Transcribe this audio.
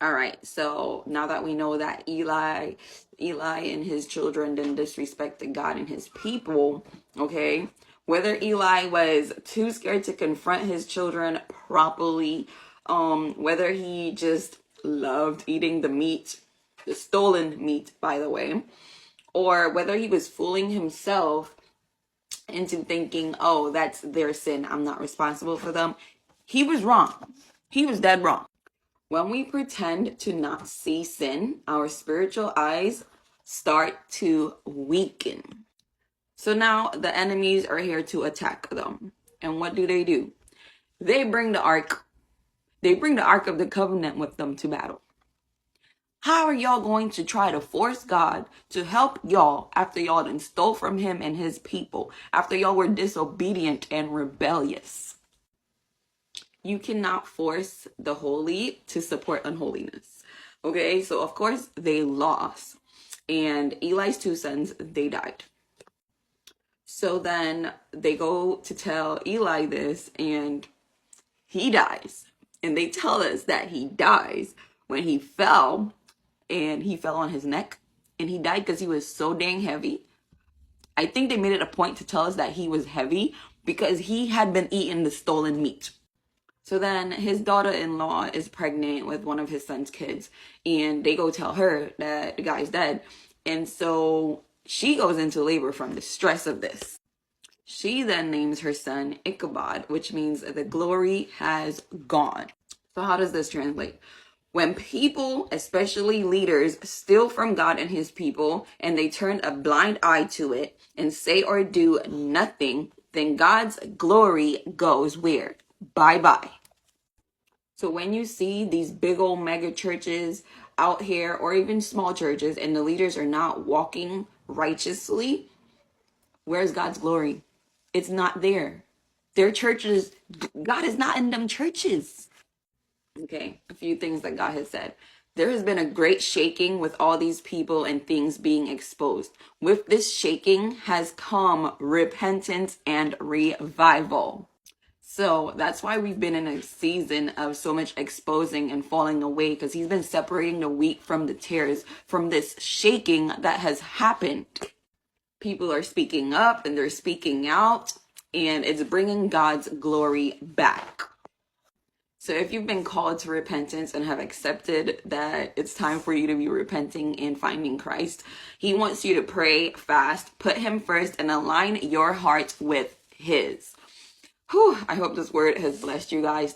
All right, so now that we know that Eli and his children didn't disrespect God and his people, okay? Whether Eli was too scared to confront his children properly, whether he just loved eating the meat, the stolen meat, by the way, or whether he was fooling himself into thinking, oh, that's their sin, I'm not responsible for them, he was wrong. He was dead wrong. When we pretend to not see sin, our spiritual eyes start to weaken. So now the enemies are here to attack them. And what do? They bring the ark. They bring the Ark of the Covenant with them to battle. How are y'all going to try to force God to help y'all after y'all done stole from him and his people, after y'all were disobedient and rebellious? You cannot force the holy to support unholiness. Okay, so of course they lost. And Eli's two sons, they died. So then they go to tell Eli this, and he dies. And they tell us that he dies when he fell, and he fell on his neck. And he died because he was so dang heavy. I think they made it a point to tell us that he was heavy because he had been eating the stolen meat. So then his daughter-in-law is pregnant with one of his son's kids, and they go tell her that the guy's dead. And so she goes into labor from the stress of this. She then names her son Ichabod, which means the glory has gone. So how does this translate? When people, especially leaders, steal from God and his people, and they turn a blind eye to it and say or do nothing, then God's glory goes where? Bye-bye. So when you see these big old mega churches out here, or even small churches, and the leaders are not walking righteously, where's God's glory? It's not there. Their churches, God is not in them churches. Okay, a few things that God has said. There has been a great shaking with all these people and things being exposed. With this shaking has come repentance and revival. So that's why we've been in a season of so much exposing and falling away, because he's been separating the wheat from the tares, from this shaking that has happened. People are speaking up and they're speaking out, and it's bringing God's glory back. So if you've been called to repentance and have accepted that it's time for you to be repenting and finding Christ, he wants you to pray, fast, put him first, and align your heart with his. Whew, I hope this word has blessed you guys.